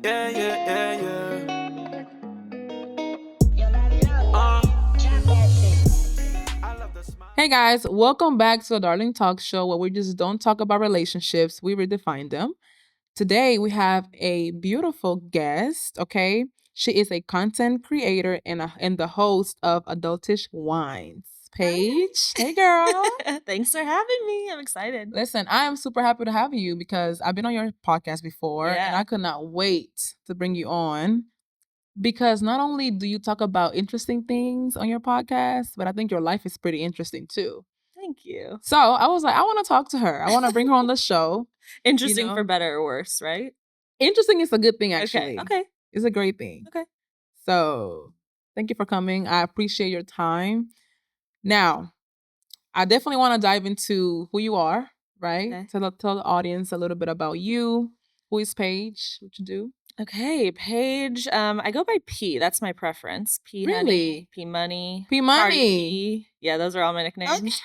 Yeah, yeah, yeah, yeah. I love the smile. Hey guys, welcome back to the Darling Talk Show where we just don't talk about relationships, we redefine them. Today we have a beautiful guest, okay? She is a content creator and the host of Adultish Whines. Paige, hey girl. Thanks for having me. I'm excited. Listen, I am super happy to have you because I've been on your podcast before and Yeah. I could not wait to bring you on because not only do you talk about interesting things on your podcast, but I think your life is pretty interesting too. Thank you. So I was like, I want to talk to her. I want to bring her on the show. Interesting know? for better or worse, right? Interesting is a good thing, actually. Okay. It's a great thing. Okay. So thank you for coming. I appreciate your time. Now, I definitely want to dive into who you are, right? Okay. Tell the audience a little bit about you. Who is Paige? What you do? Okay, Paige. I go by P. That's my preference. P Really? Honey, P Money, P Cardi Money. P. Yeah, those are all my nicknames.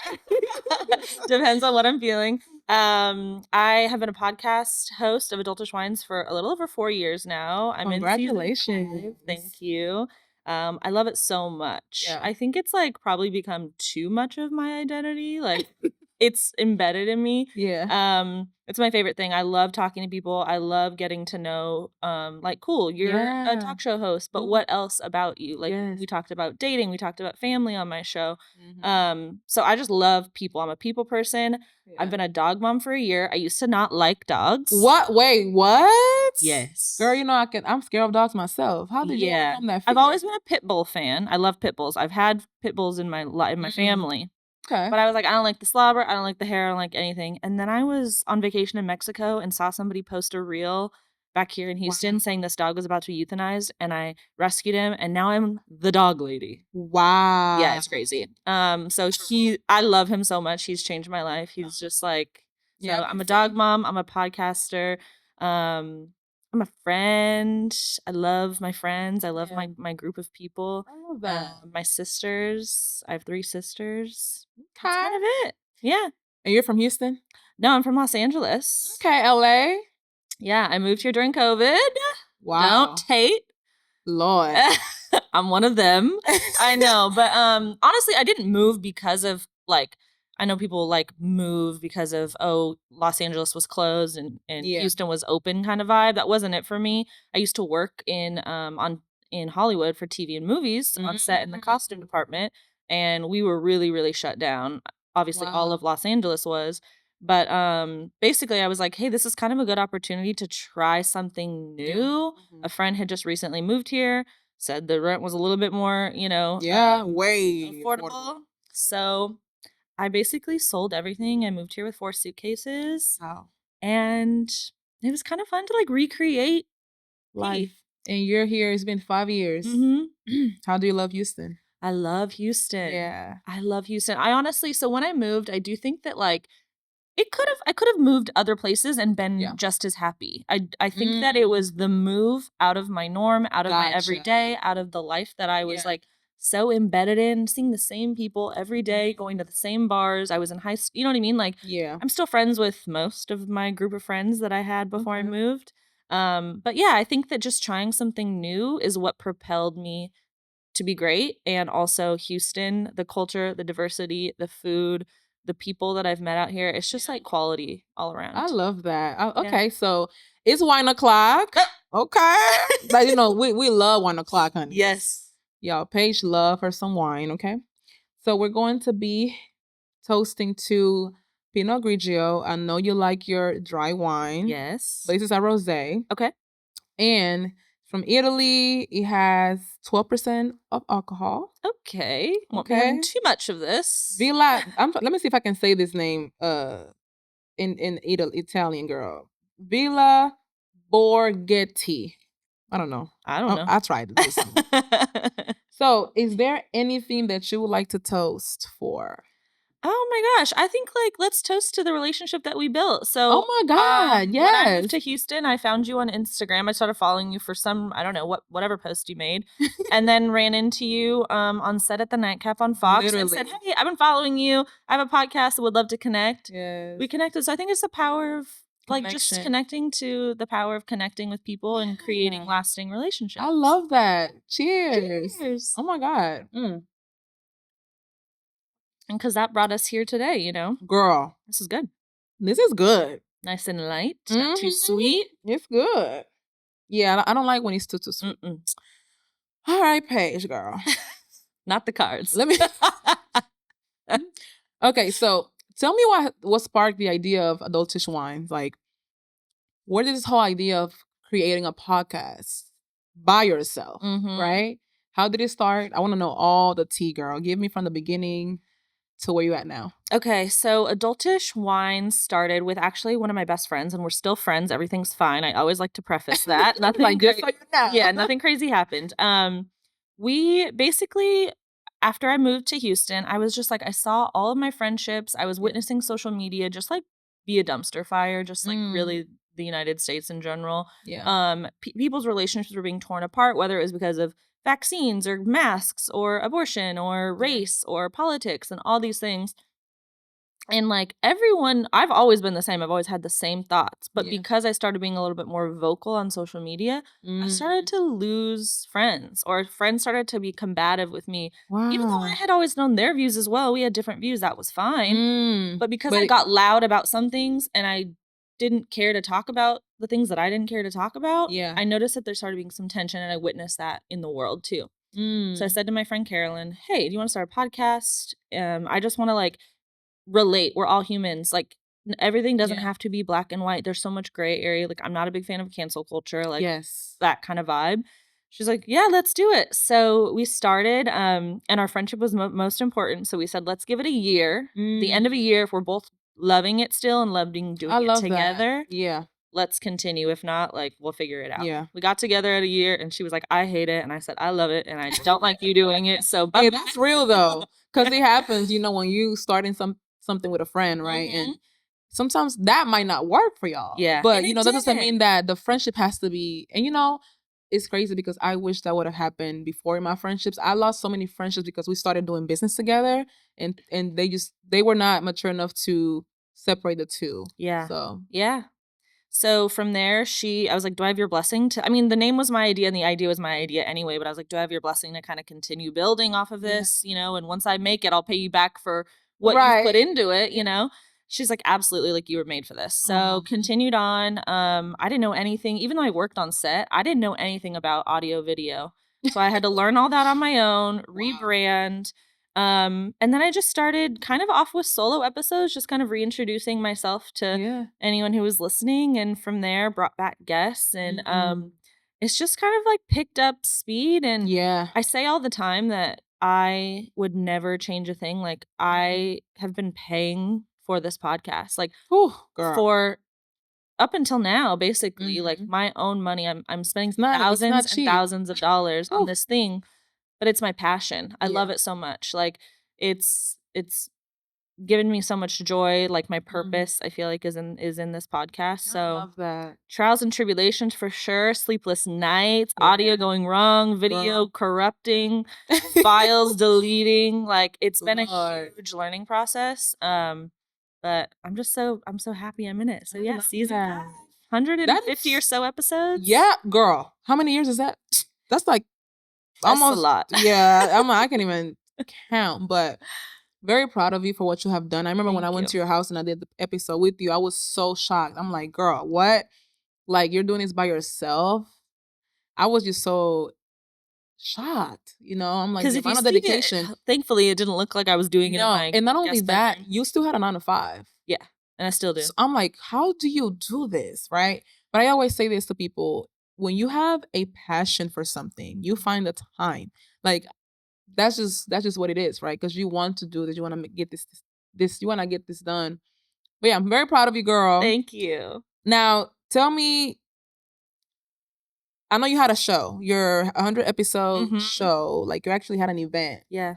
Depends on what I'm feeling. I have been a podcast host of Adultish Whines for a little over 4 years now. I'm in season 5. Congratulations. Thank you. I love it so much. Yeah. I think it's like probably become too much of my identity. Like it's embedded in me. Yeah. It's my favorite thing. I love talking to people. I love getting to know like cool, you're a Yeah. talk show host, but Mhm. what else about you? Like Yes. we talked about dating, we talked about family on my show. Mhm. So I just love people. I'm a people person. Yeah. I've been a dog mom for a year. I used to not like dogs. What? Wait, what? Yes. Girl, I'm scared of dogs myself. How did you become that? I've always been a pit bull fan. I love pit bulls. I've had pit bulls in my family. Okay. But I was like, I don't like the slobber. I don't like the hair. I don't like anything. And then I was on vacation in Mexico and saw somebody post a reel back here in Houston saying this dog was about to be euthanized. And I rescued him. And now I'm the dog lady. Wow. Yeah, it's crazy. So I love him so much. He's changed my life. He's just like, so Yeah, I'm a dog mom. I'm a podcaster. I'm a friend. I love my friends. I love Yeah. my group of people. I love that. My sisters. I have 3 sisters. That's Okay. kind of it. Yeah. And you're from Houston? No, I'm from Los Angeles. Okay, LA. Yeah, I moved here during COVID. Wow. Don't hate. Lord. I'm one of them. I know, but honestly, I didn't move because of like I know people like move because of Los Angeles was closed and Yeah. Houston was open kind of vibe. That wasn't it for me. I used to work in Hollywood for TV and movies on set in the costume department, and we were really, really shut down. Obviously, all Wow. of Los Angeles was. But basically, I was like, hey, this is kind of a good opportunity to try something new. A friend had just recently moved here, said the rent was a little bit more, Yeah, way affordable. So I basically sold everything. I moved here with 4 suitcases. Wow. And it was kind of fun to like recreate Life. And you're here, it's been 5 years. Mm-hmm. How do you love Houston? I love Houston. Yeah. I love Houston. I honestly, so when I moved, I do think that like I could have moved other places and been just as happy. I think that it was the move out of my norm, out of my everyday, out of the life that I was like so embedded in, seeing the same people every day, going to the same bars. I was in high school, you know what I mean? Like, I'm still friends with most of my group of friends that I had before I moved. But yeah, I think that just trying something new is what propelled me to be great. And also Houston, the culture, the diversity, the food, the people that I've met out here, it's just like quality all around. I love that. Okay, so it's wine o'clock. Okay. But we love wine o'clock, honey. Yes. Y'all, Paige love her some wine, okay? So we're going to be toasting to Pinot Grigio. I know you like your dry wine. Yes. But this is a rosé. Okay. And from Italy, it has 12% of alcohol. Okay. Won't be having too much of this. Villa. Let me see if I can say this name. In Italian, girl. Villa Borghetti. I don't know. I tried to do something. So, is there anything that you would like to toast for? Oh my gosh. I think like let's toast to the relationship that we built. So oh my God, yes. When I moved to Houston, I found you on Instagram. I started following you for some, I don't know, whatever post you made. And then ran into you on set at the Nightcap on Fox and said, hey, I've been following you. I have a podcast. I would love to connect. Yes. We connected. So I think it's the power of like just connecting to the power of connecting with people and creating lasting relationships. I love that. Cheers. Oh my God. And because that brought us here today, you know. Girl. This is good. This is good. Nice and light. Not too sweet. It's good. Yeah, I don't like when it's too sweet. All right, Paige, girl. Not the cards. Let me. Okay, so tell me what sparked the idea of Adultish Whines. Like, where did this whole idea of creating a podcast by yourself, right? How did it start? I want to know all the tea, girl. Give me from the beginning to where you at now. Okay, so Adultish Whines started with actually one of my best friends, and we're still friends. Everything's fine. I always like to preface that. Nothing like just so you know. Yeah, nothing crazy happened. We basically, after I moved to Houston, I was just like, I saw all of my friendships. I was witnessing social media just like be a dumpster fire, just like really the United States in general. Yeah. People's relationships were being torn apart, whether it was because of vaccines or masks or abortion or race or politics and all these things. And like everyone, I've always been the same. I've always had the same thoughts. But because I started being a little bit more vocal on social media, I started to lose friends, or friends started to be combative with me. Wow. Even though I had always known their views as well. We had different views. That was fine. But because I got loud about some things and I didn't care to talk about the things that I didn't care to talk about, I noticed that there started being some tension, and I witnessed that in the world too. So I said to my friend Carolyn, hey, do you want to start a podcast? I just want to like relate. We're all humans. Like everything doesn't have to be black and white. There's so much gray area. Like I'm not a big fan of cancel culture, like that kind of vibe. She's like, yeah, let's do it. So we started, and our friendship was most important. So we said, let's give it a year. The end of a year, if we're both loving it still and loving doing it together, let's continue. If not, like we'll figure it out. We got together at a year, and she was like, I hate it, and I said, I love it, and I don't like you doing it. So hey, that's real though, because it happens, you know, when you starting something with a friend, right? And sometimes that might not work for y'all. But you know, that doesn't mean that the friendship has to be. And you know, it's crazy because I wish that would have happened before in my friendships. I lost so many friendships because we started doing business together, and they were not mature enough to separate the two. So from there, I was like, do I have your blessing to, I mean, the name was my idea and the idea was my idea anyway, but I was like, do I have your blessing to kind of continue building off of this, you know, and once I make it, I'll pay you back for what you put into it, you know? She's like, absolutely, like you were made for this. So continued on. I didn't know anything, even though I worked on set, I didn't know anything about audio video. So I had to learn all that on my own, rebrand. And then I just started kind of off with solo episodes, just kind of reintroducing myself to anyone who was listening. And from there brought back guests, and it's just kind of like picked up speed. And I say all the time that I would never change a thing. Like I have been paying for this podcast, like for up until now, basically, like my own money. I'm spending thousands and thousands of dollars on this thing. But it's my passion. I love it so much. Like it's given me so much joy. Like my purpose, I feel like is in this podcast. So I love that. Trials and tribulations for sure. Sleepless nights, audio going wrong, video corrupting, files deleting. Like it's been a huge learning process. But I'm so happy I'm in it. So yeah, season 5, 150 or so episodes. Yeah, girl. How many years is that? That's like almost a lot. I can't even count, but very proud of you for what you have done. I remember when I went to your house and I did the episode with you, I was so shocked. I'm like, girl, what? Like you're doing this by yourself? I was just so shocked, you know? I'm like, the amount of dedication. Thankfully, it didn't look like I was doing it. And not only that, you still had a 9-to-5. Yeah, and I still do. So I'm like, how do you do this, right? But I always say this to people. When you have a passion for something, you find the time. Like that's just what it is, right? Because you want to do this, you want to get this, you want to get this done. But yeah, I'm very proud of you, girl. Thank you. Now, tell me. I know you had a show, your 100 episode show. Like you actually had an event. Yeah.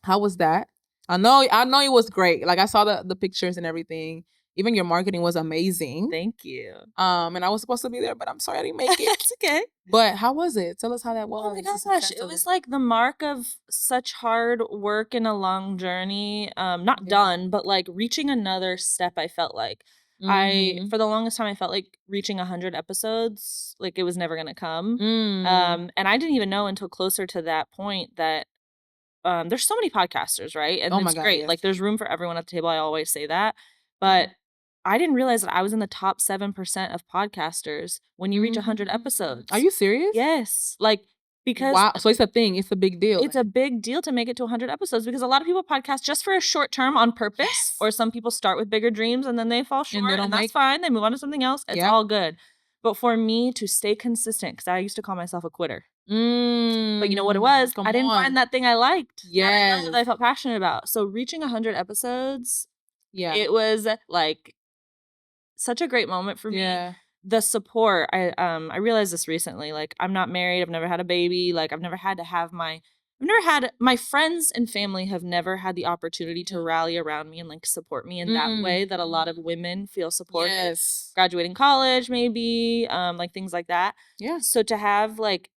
How was that? I know it was great. Like I saw the pictures and everything. Even your marketing was amazing. Thank you. And I was supposed to be there, but I'm sorry I didn't make it. It's okay. But how was it? Tell us how that was. Oh my gosh, it was like the mark of such hard work and a long journey. Not done, but like reaching another step, I felt like. For the longest time, I felt like reaching 100 episodes, like it was never going to come. And I didn't even know until closer to that point that there's so many podcasters, right? And it's great. Yes. Like there's room for everyone at the table. I always say that. But I didn't realize that I was in the top 7% of podcasters when you reach 100 episodes. Are you serious? Yes. Like, because wow, so it's a thing. It's a big deal. It's a big deal to make it to 100 episodes because a lot of people podcast just for a short term on purpose, or some people start with bigger dreams and then they fall short, and that's fine. They move on to something else. It's all good. But for me to stay consistent, because I used to call myself a quitter. But you know what it was? I didn't find that thing I liked. That I felt passionate about. So reaching 100 episodes, it was like such a great moment for me. The support, I realized this recently. Like, I'm not married. I've never had a baby. Like, I've never had my friends and family have never had the opportunity to rally around me and like support me in that way that a lot of women feel supported. Yes. Graduating college, maybe, like things like that. Yeah. So to have like,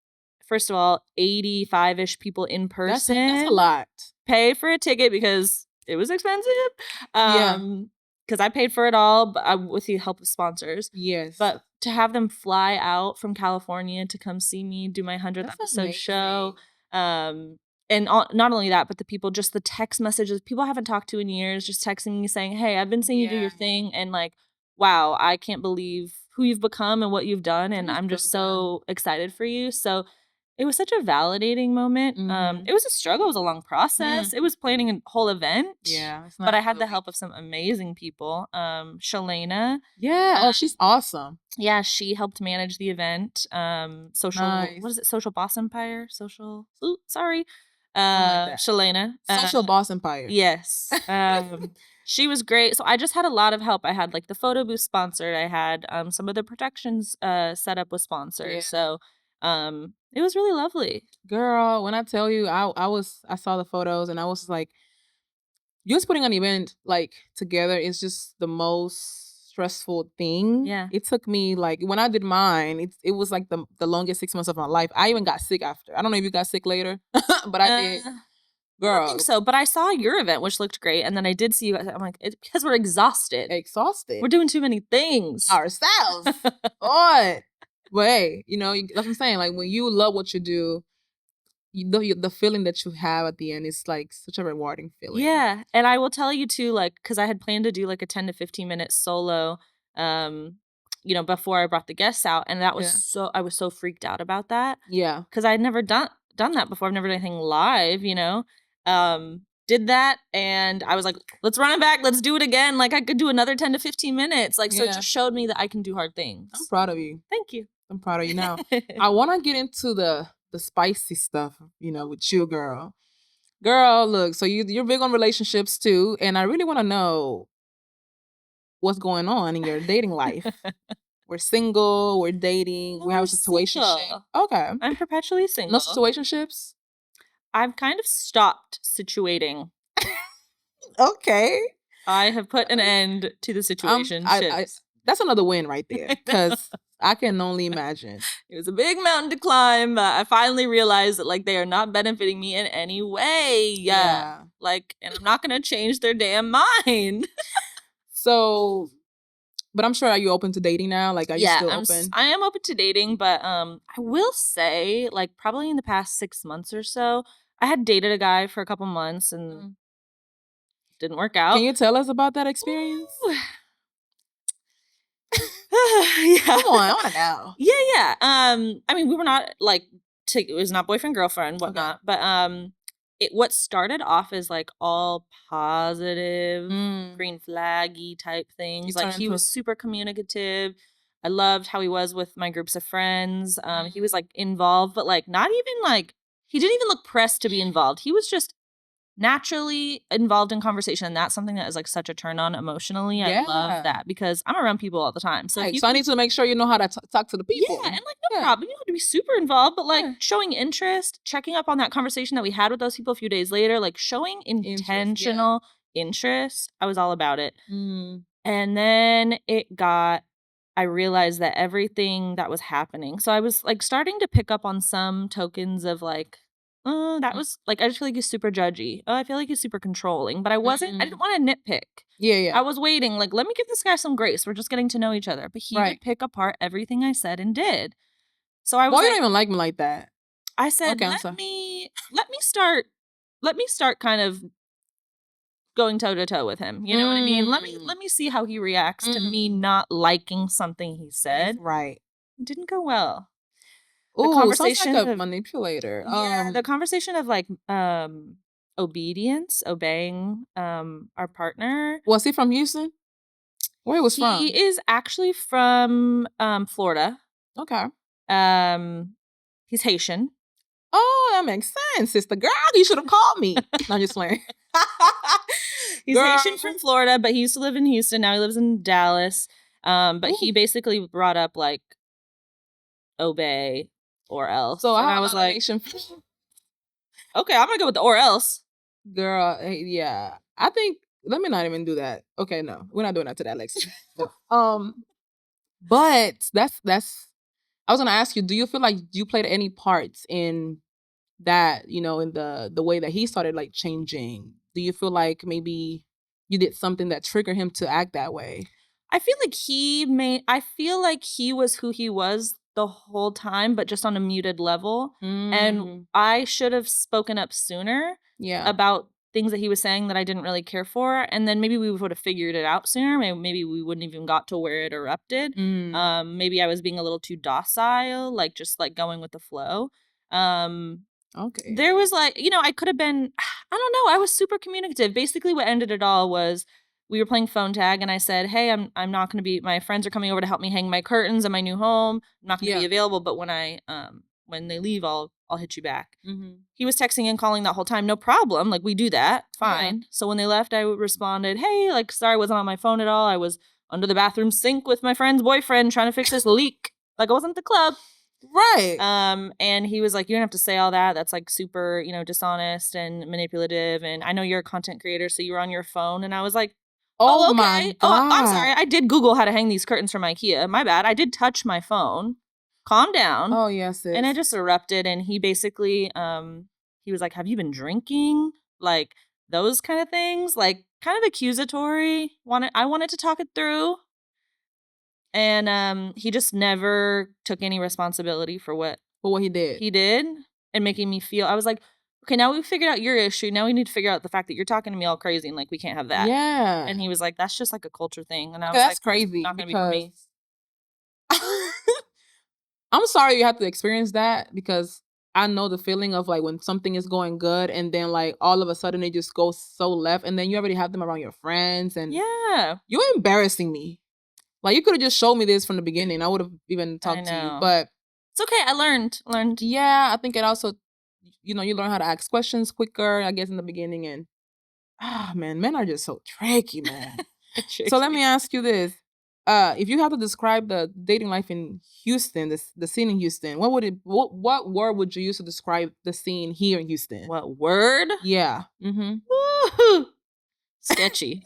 first of all, 85-ish people in person. That's a lot. Pay for a ticket because it was expensive. Because I paid for it all, but with the help of sponsors. Yes. But to have them fly out from California to come see me do my 100th episode show. And not only that, but the people, just the text messages, people I haven't talked to in years, just texting me saying, hey, I've been seeing you do your thing. And like, wow, I can't believe who you've become and what you've done. And I'm just so excited for you. So it was such a validating moment. It was a struggle. It was a long process. It was planning a whole event. Yeah. But I had the help of some amazing people. Shalana. Yeah. Oh, she's awesome. Yeah. She helped manage the event. What is it? Social Boss Empire? Shalana. Social Boss Empire. Yes. She was great. So I just had a lot of help. I had like the photo booth sponsored. I had some of the protections set up with sponsors. Yeah. So it was really lovely. Girl, when I tell you, I saw the photos and I was like, just putting an event like together is just the most stressful thing. Yeah. It took me like, when I did mine, it was like the longest 6 months of my life. I even got sick after. I don't know if you got sick later, but I did. Girl. I don't think so, but I saw your event, which looked great. And then I did see you guys. I'm like, it's because we're exhausted. Exhausted. We're doing too many things. Ourselves. What? But hey, that's what I'm saying. Like, when you love what you do, the feeling that you have at the end is like such a rewarding feeling. Yeah. And I will tell you too, like, because I had planned to do like a 10 to 15 minute solo, before I brought the guests out. And that was I was so freaked out about that. Yeah. Because I had never done that before. I've never done anything live, did that, and I was like, let's run it back, let's do it again. Like, I could do another 10 to 15 minutes. Like, so it just showed me that I can do hard things. I'm proud of you. Thank you. I'm proud of you. Now, I want to get into the spicy stuff, with you, girl. Girl, look, so you're big on relationships too, and I really want to know what's going on in your dating life. We're single, we're dating, we have a situationship. Okay. I'm perpetually single. No situationships? I've kind of stopped situating. Okay. I have put an end to the situation. That's another win right there, because I can only imagine. It was a big mountain to climb, but I finally realized that like they are not benefiting me in any way. Yeah. Like, and I'm not going to change their damn mind. So, but I'm sure, are you open to dating now? Like, are you still open? I am open to dating, but I will say, like, probably in the past 6 months or so, I had dated a guy for a couple months and didn't work out. Can you tell us about that experience? Yeah. Come on, I want to know. Yeah. I mean, we were not like, it was not boyfriend, girlfriend, whatnot, but what started off as like all positive, green flaggy type things. Like, he was super communicative. I loved how he was with my groups of friends. He was like involved, but like not even like, he didn't even look pressed to be involved. He was just naturally involved in conversation. And that's something that is like such a turn on emotionally. I love that because I'm around people all the time. So, so I need to make sure you know how to talk to the people. Yeah, and like no problem. You don't have to be super involved, but like showing interest, checking up on that conversation that we had with those people a few days later, like showing intentional interest. I was all about it. And then I realized that everything that was happening. So I was like starting to pick up on some tokens of like that was like, I just feel like he's super judgy. I feel like he's super controlling, but I didn't want to nitpick. Yeah. I was waiting, like, let me give this guy some grace. We're just getting to know each other. But he would pick apart everything I said and did. So I was you don't even like me like that. I said, okay, let me start kind of going toe to toe with him. You know what I mean? Let me see how he reacts to me not liking something he said. Right. It didn't go well. Oh, conversation sounds like a manipulator. Yeah, the conversation of like obedience, obeying our partner. Was he from Houston? Where he was from? He is actually from Florida. Okay. He's Haitian. Oh, that makes sense. Sister girl, you should have called me. No, I'm just playing. He's Haitian from Florida, but he used to live in Houston. Now he lives in Dallas. But he basically brought up like obey or else. So I was like, okay, I'm gonna go with the or else. Girl, yeah. I think let me not even do that. Okay, no, we're not doing that to that, Lexi. But that's. I was gonna ask you, do you feel like you played any parts in that? You know, in the way that he started like changing. Do you feel like maybe you did something that triggered him to act that way? I feel like he was who he was the whole time, but just on a muted level. And I should have spoken up sooner about things that he was saying that I didn't really care for. And then maybe we would have figured it out sooner. Maybe we wouldn't even got to where it erupted. Maybe I was being a little too docile, like just like going with the flow. Okay. There was like, I could have been, I don't know. I was super communicative. Basically what ended it all was we were playing phone tag and I said, hey, I'm not going to be, my friends are coming over to help me hang my curtains in my new home. I'm not going to be available, but when they leave, I'll hit you back. He was texting and calling that whole time. No problem. Like we do that. Fine. So when they left, I responded, hey, like, sorry, I wasn't on my phone at all. I was under the bathroom sink with my friend's boyfriend trying to fix this leak. Like I wasn't at the club. Right. And he was like, you don't have to say all that. That's like super, dishonest and manipulative. And I know you're a content creator, so you were on your phone. And I was like, oh, okay. My God. Oh, I'm sorry. I did Google how to hang these curtains from IKEA. My bad. I did touch my phone. Calm down. Oh, yes. And it just erupted. And he basically, he was like, have you been drinking? Like those kind of things, like kind of accusatory. I wanted to talk it through. And he just never took any responsibility for what he did and making me feel, I was like, okay, now we've figured out your issue. Now we need to figure out the fact that you're talking to me all crazy and like we can't have that. Yeah. And he was like, that's just like a culture thing. And I was like, that's crazy. Not gonna be for me. I'm sorry you have to experience that because I know the feeling of like when something is going good and then like all of a sudden it just goes so left and then you already have them around your friends and you're embarrassing me. Like you could have just showed me this from the beginning. I would have even talked to you. But it's okay. I learned. Yeah, I think it also, you learn how to ask questions quicker, I guess, in the beginning. And man, men are just so tricky, man. So let me ask you this. If you had to describe the dating life in Houston, the scene in Houston, what word would you use to describe the scene here in Houston? What word? Yeah. Sketchy.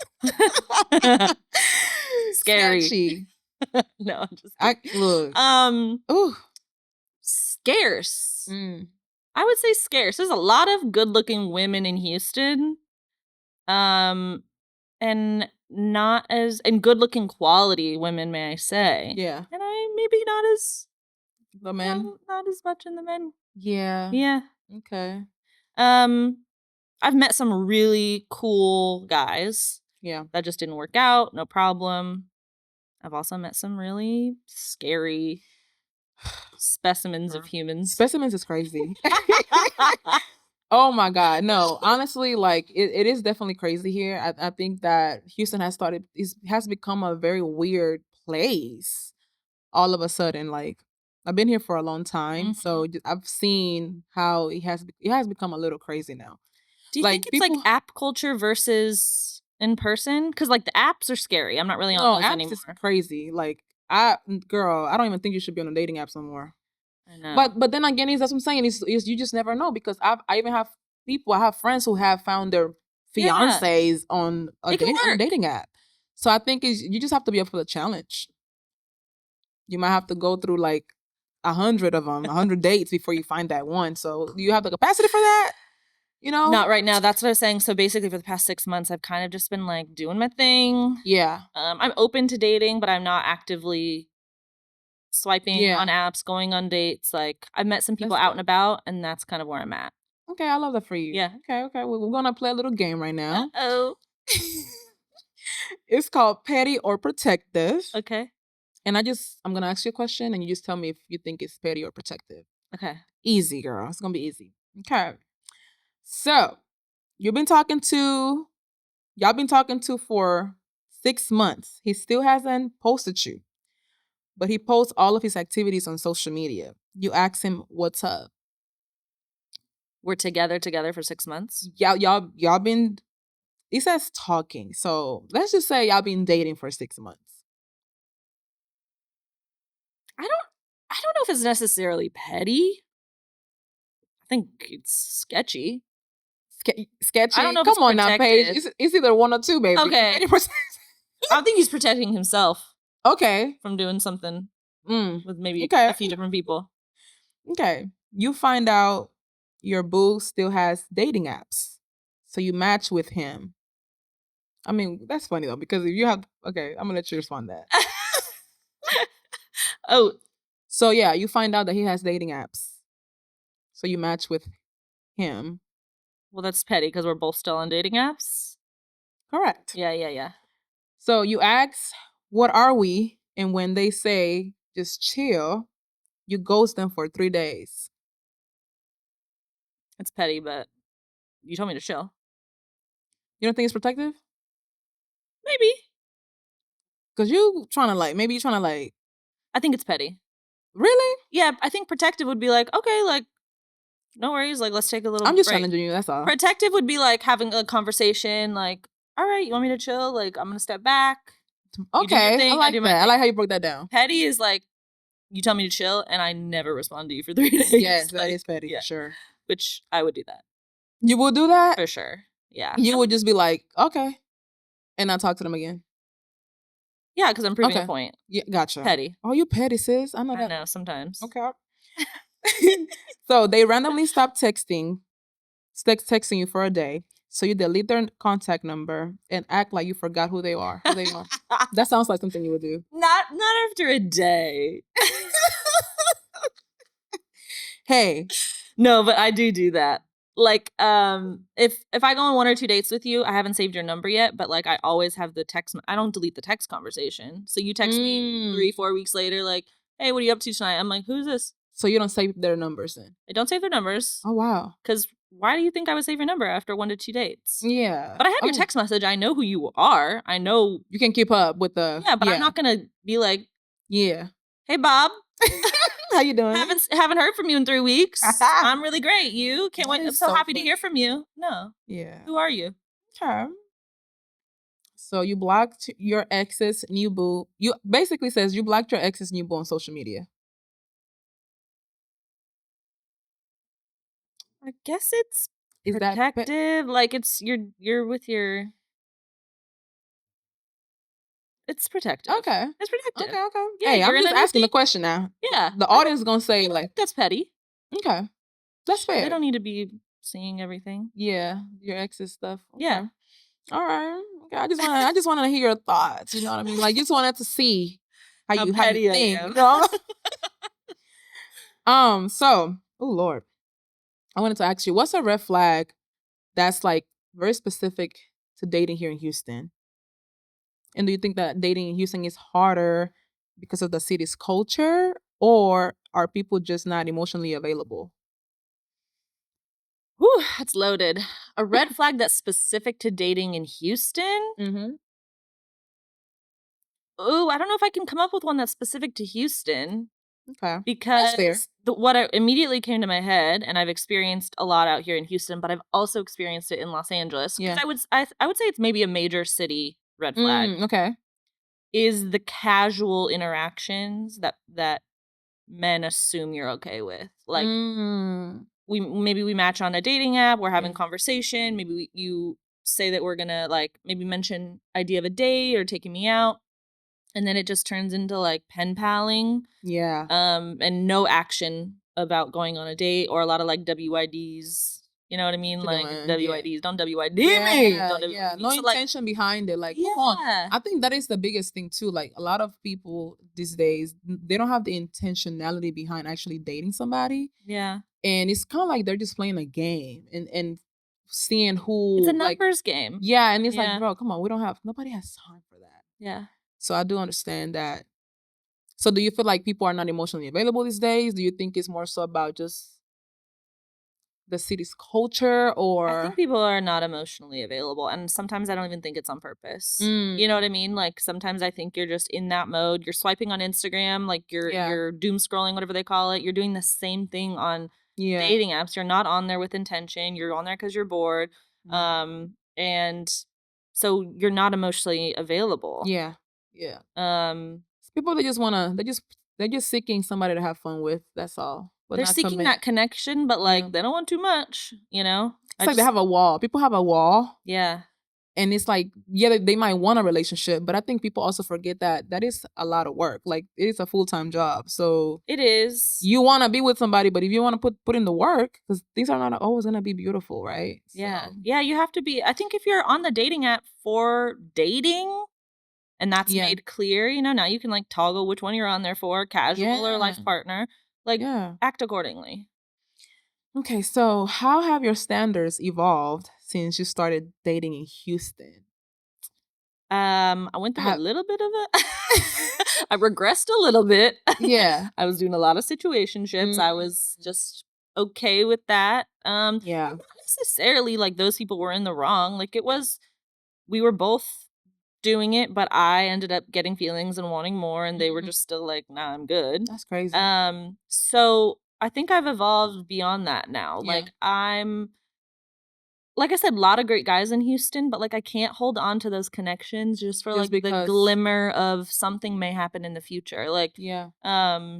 Scary. Sketchy. No, I'm just kidding. Ooh. Scarce. I would say scarce. There's a lot of good-looking women in Houston. And good-looking quality women, may I say. Yeah. And maybe not as the men. Not as much in the men. Yeah. Yeah. Okay. I've met some really cool guys. Yeah. That just didn't work out. No problem. I've also met some really scary specimens of humans. Specimens is crazy. Oh my God. No, honestly, like it is definitely crazy here. I think that Houston has become a very weird place all of a sudden. Like I've been here for a long time. So I've seen how it has become a little crazy now. Do you think it's like app culture versus in person? Because like the apps are scary. I'm not really on those anymore. Apps is crazy. Like I don't even think you should be on a dating apps anymore. I know. But then again, that's what I'm saying. Is you just never know because I even have people. I have friends who have found their fiancés on a dating app. So I think you just have to be up for the challenge. You might have to go through like 100 of them, 100 dates before you find that one. So do you have the capacity for that? Not right now. That's what I was saying. So basically for the past 6 months, I've kind of just been like doing my thing. Yeah. I'm open to dating, but I'm not actively swiping on apps, going on dates. Like I've met some people out and about, and that's kind of where I'm at. Okay, I love that for you. Yeah. Okay. We're gonna play a little game right now. Uh-oh. It's called petty or protective. Okay. And I'm gonna ask you a question, and you just tell me if you think it's petty or protective. Okay. Easy, girl. It's gonna be easy. Okay. So y'all been talking to for 6 months. He still hasn't posted you, but he posts all of his activities on social media. You ask him what's up. We're together for 6 months. Y'all been. He says talking, so let's just say y'all been dating for 6 months. I don't know if it's necessarily petty. I think it's sketchy. Sketchy. I don't know if Come on now, Paige. It's either one or two, baby. Okay. I think he's protecting himself. Okay. From doing something with maybe a few different people. Okay. You find out your boo still has dating apps, so you match with him. I mean, that's funny though, because if you have, okay, I'm gonna let you respond to that. Oh. So yeah, you find out that he has dating apps. So you match with him. Well, that's petty because we're both still on dating apps. Correct. Yeah. So you ask, what are we? And when they say, just chill, you ghost them for 3 days. It's petty, but you told me to chill. You don't think it's protective? Maybe. Because maybe you're trying to like. I think it's petty. Really? Yeah, I think protective would be like, okay, like, no worries, like, let's take a little I'm just break. challenging you, that's all. Protective would be like having a conversation, like, all right, you want me to chill? Like, I'm going to step back. Okay, I like that. I like how you broke that down. Petty is like, you tell me to chill, and I never respond to you for 3 days. Yes, that is petty, for sure. Which I would do that. You would do that? For sure, yeah. You would just be like, okay, and not talk to them again? Yeah, because I'm proving a point. Yeah, gotcha. Petty. Oh, you petty, sis. I know that. I know, sometimes. Okay. So they randomly stop texting you for a day. So you delete their contact number and act like you forgot who they are. That sounds like something you would do. Not after a day. Hey. No, but I do that. Like, if I go on 1 or 2 dates with you, I haven't saved your number yet, but like I always have the text. I don't delete the text conversation. So you text me 3-4 weeks later, like, hey, what are you up to tonight? I'm like, who's this? So you don't save their numbers then? I don't save their numbers. Oh, wow. Because why do you think I would save your number after 1 to 2 dates? Yeah. But I have your text message. I know who you are. I know. You can keep up with the... Yeah, but I'm not going to be like... Yeah. Hey, Bob. How you doing? Haven't heard from you in 3 weeks. I'm really great. You? Can't wait. I'm so happy to hear from you. No. Yeah. Who are you? Okay. So you blocked your ex's new boo. You basically says you blocked your ex's new boo on social media. I guess it's protective. Like it's you're with your. It's protective. Okay. It's protective. Okay. Yeah, hey, I'm just asking the question now. Yeah. The audience is gonna say like that's petty. Okay. That's fair. They don't need to be seeing everything. Yeah, your ex's stuff. Okay. Yeah. All right. Okay. I just wanted to hear your thoughts. You know what I mean? Like, just wanted to see how you think. You know? So, oh Lord, I wanted to ask you, what's a red flag that's like very specific to dating here in Houston? And do you think that dating in Houston is harder because of the city's culture, or are people just not emotionally available? Whew, that's loaded. A red flag that's specific to dating in Houston? Mm-hmm. Ooh, I don't know if I can come up with one that's specific to Houston. Okay. Because what immediately came to my head, and I've experienced a lot out here in Houston, but I've also experienced it in Los Angeles. Yeah. I would say it's maybe a major city red flag. Okay. Is the casual interactions that men assume you're okay with. Like we match on a dating app, we're having conversation, maybe you say that we're gonna like maybe mention idea of a date or taking me out. and then it just turns into like pen paling. Yeah. And no action about going on a date, or a lot of like WIDs. You know what I mean? Like WIDs, don't WID me. Don't WID yeah. me. No So, like, intention behind it. Like, come on. I think that is the biggest thing too. Like, a lot of people these days, they don't have the intentionality behind actually dating somebody. Yeah. And it's kind of like they're just playing a game and seeing who. It's a numbers game. Yeah, and it's like, bro, come on, nobody has time for that. Yeah. So I do understand that. So do you feel like people are not emotionally available these days? Do you think it's more so about just the city's culture, or? I think people are not emotionally available, and sometimes I don't even think it's on purpose. You know what I mean? Like, sometimes I think you're just in that mode. You're swiping on Instagram, like you're doom scrolling, whatever they call it. You're doing the same thing on dating apps. You're not on there with intention. You're on there because you're bored. And so you're not emotionally available. Yeah. People that just wanna, they're just seeking somebody to have fun with. That's all. But they're seeking that connection, but like they don't want too much. You know, it's like they have a wall. People have a wall. Yeah. And it's like, yeah, they might want a relationship, but I think people also forget that is a lot of work. Like, it is a full-time job. So it is. You want to be with somebody, but if you want to put in the work, because things are not always going to be beautiful, right? Yeah. So. Yeah, you have to be. I think if you're on the dating app for dating, and that's made clear, you know, now you can like toggle which one you're on there for, casual or life partner. Like, act accordingly. Okay, so how have your standards evolved since you started dating in Houston? I went through a little bit of it. I regressed a little bit. Yeah. I was doing a lot of situationships. I was just okay with that. Not necessarily like those people were in the wrong. Like, we were both doing it, but I ended up getting feelings and wanting more, and they were just still like, nah, I'm good. That's crazy. So I think I've evolved beyond that now. Like, like I said, a lot of great guys in Houston, but like I can't hold on to those connections just for like the glimmer of something may happen in the future. Like, I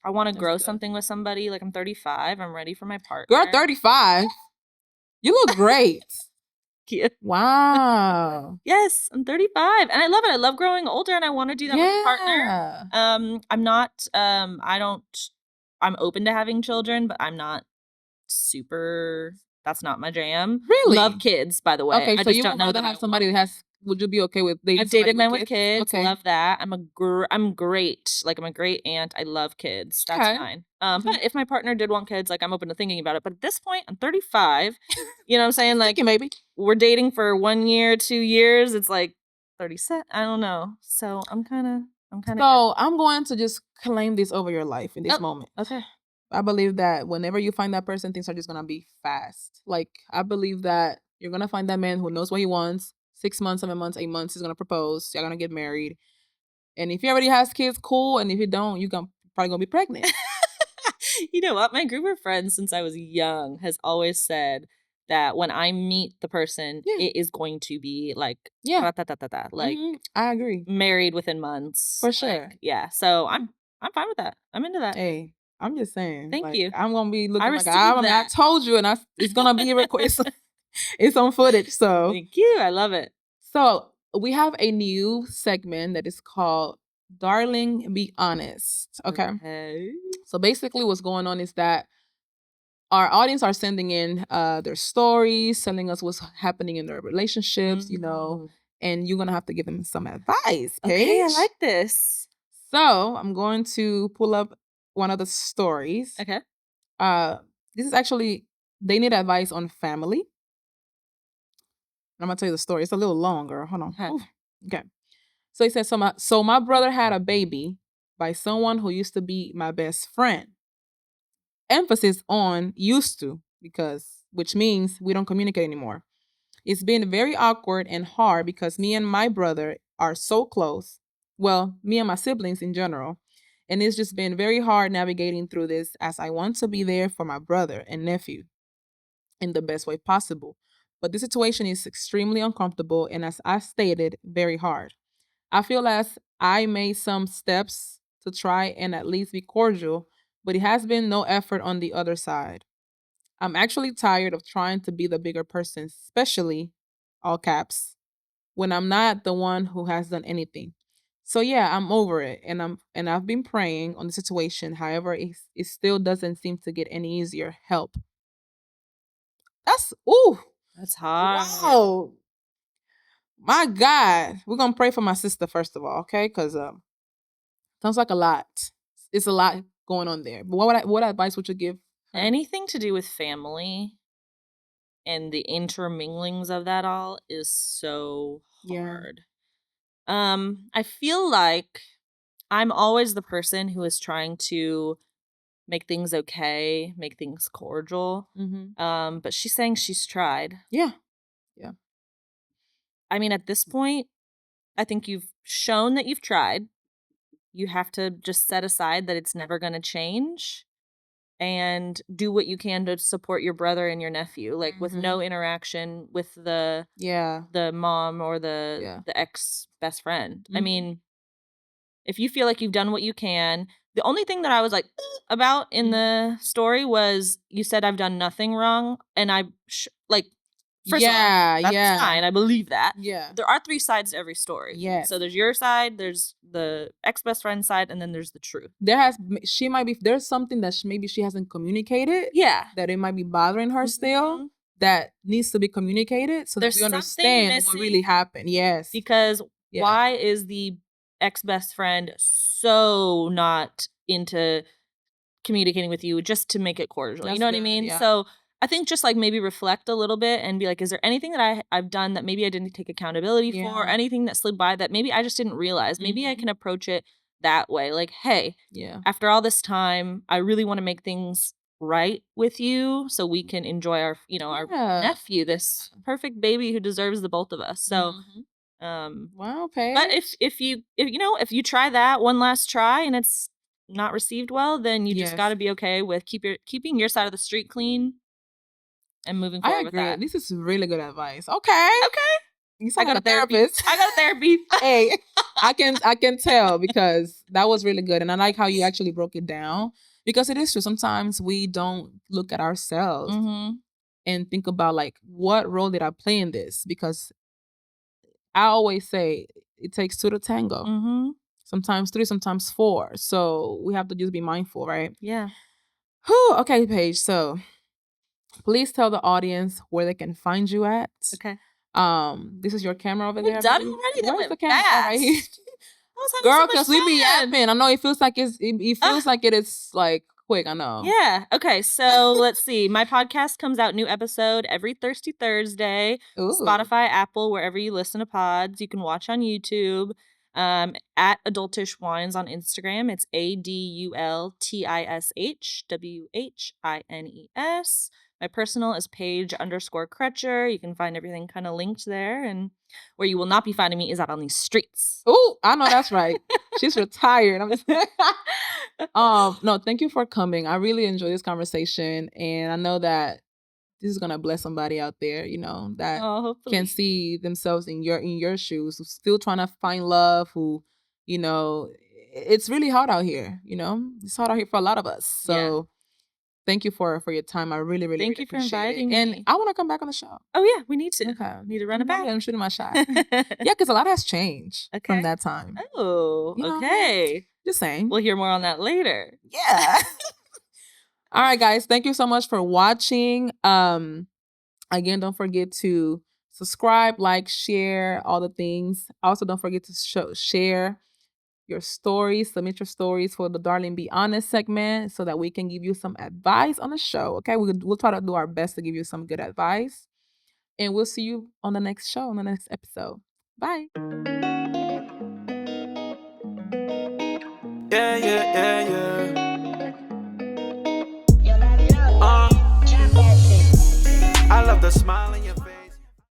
want to grow something with somebody. Like, I'm 35. I'm ready for my partner. Girl, 35? You look great. Cute. Wow. Yes, I'm 35 and I love it. I love growing older, and I want to do that with a partner. I'm open to having children, but I'm not super. That's not my jam. Really? Love kids, by the way. Okay, I so just you don't know that have somebody that has. Would you be okay with dating? I've dated men with kids. Okay. Love that. I'm great. Like, I'm a great aunt. I love kids. That's fine. But if my partner did want kids, like, I'm open to thinking about it. But at this point, I'm 35. You know what I'm saying? Like, maybe we're dating for 1 year, 2 years. It's like 37. I don't know. So I'm kind of. So I'm going to just claim this over your life in this moment. Okay. I believe that whenever you find that person, things are just gonna be fast. Like, I believe that you're gonna find that man who knows what he wants. 6 months, 7 months, 8 months, he's gonna propose. You're gonna get married. And if he already has kids, cool. And if you don't, you're probably gonna be pregnant. You know what? My group of friends since I was young has always said that when I meet the person, it is going to be like, like, I agree. Married within months. For sure. Like, so I'm fine with that. I'm into that. Hey, I'm just saying. Thank you. I'm gonna be looking like I told you, and it's gonna be a request. It's on footage. So thank you. I love it. So we have a new segment that is called "Darling, Be Honest." Okay. So basically, what's going on is that our audience are sending in their stories, telling us what's happening in their relationships, you know, and you're gonna have to give them some advice. Paige. Okay, I like this. So I'm going to pull up one of the stories. Okay. This is actually, they need advice on family. I'm gonna tell you the story. It's a little longer. Hold on. Okay. So he says, so my brother had a baby by someone who used to be my best friend. Emphasis on used to, which means we don't communicate anymore. It's been very awkward and hard because me and my brother are so close. Well, me and my siblings in general. And it's just been very hard navigating through this, as I want to be there for my brother and nephew in the best way possible. But the situation is extremely uncomfortable and, as I stated, very hard. I feel as I made some steps to try and at least be cordial, but it has been no effort on the other side. I'm actually tired of trying to be the bigger person, especially, all caps, when I'm not the one who has done anything. So yeah, I'm over it, and I've been praying on the situation. However, it still doesn't seem to get any easier. Help. That's That's hard. wow. My God, we're gonna pray for my sister first of all, okay? Because sounds like a lot. It's a lot going on there. But what advice would you give her? Anything to do with family and the interminglings of that all is so hard. I feel like I'm always the person who is trying to make things okay, make things cordial. But she's saying she's tried. Yeah. I mean, at this point, I think you've shown that you've tried. You have to just set aside that it's never going to change and do what you can to support your brother and your nephew, like with no interaction with the mom or the ex best friend. I mean, if you feel like you've done what you can, the only thing that I was like about in the story was you said I've done nothing wrong, and I first of all, that's fine. I believe that. Yeah. There are 3 sides to every story. Yeah. So there's your side, there's the ex-best friend side, and then there's the truth. There's something that maybe she hasn't communicated. Yeah. That it might be bothering her still. That needs to be communicated so that we understand what really happened. Yes. Because why is the ex-best friend so not into communicating with you just to make it cordial? You know what I mean? Yeah. So I think just like maybe reflect a little bit and be like, is there anything that I've done that maybe I didn't take accountability for? Anything that slid by that maybe I just didn't realize? Maybe I can approach it that way. Like, hey, after all this time, I really want to make things right with you so we can enjoy our nephew, this perfect baby who deserves the both of us. So wow, Paige. But if you try that one last try and it's not received well, then you just got to be okay with keeping your side of the street clean and moving forward with that. I agree. This is really good advice. Okay. You sound like a therapist. I got a therapy. Hey, I can tell because that was really good, and I like how you actually broke it down because it is true. Sometimes we don't look at ourselves and think about like what role did I play in this? Because I always say it takes 2 to tango. Sometimes 3, sometimes 4. So we have to just be mindful, right? Yeah. Whew, okay, Paige. So please tell the audience where they can find you at. Okay. This is your camera over there. We're done already. Where's the camera? Right here. Girl, because we be yapping. I know it feels like it feels like it is like quick. I know. Yeah. Okay. So let's see. My podcast comes out new episode every Thursday. Ooh. Spotify, Apple, wherever you listen to pods. You can watch on YouTube. At Adultish Whines on Instagram. It's ADULTISHWHINES. My personal is Paige_Crutcher. You can find everything kind of linked there. And where you will not be finding me is out on these streets. Oh, I know that's right. She's retired. No, thank you for coming. I really enjoyed this conversation. And I know that this is gonna bless somebody out there, that can see themselves in your shoes, who's still trying to find love, who, it's really hard out here, It's hard out here for a lot of us. So thank you for your time. I really, really, thank really you for inviting me. And I want to come back on the show. Oh yeah, we need to. Okay. Need to run it back. I'm shooting my shot. Yeah, because a lot has changed from that time. Oh, okay. Just saying. We'll hear more on that later. Yeah. All right, guys. Thank you so much for watching. Again, don't forget to subscribe, like, share, all the things. Also, don't forget to share your stories. Submit your stories for the Darling Be Honest segment so that we can give you some advice on the show. Okay, we'll try to do our best to give you some good advice. And we'll see you on the next show, on the next episode. Bye. Yeah. I love the smile.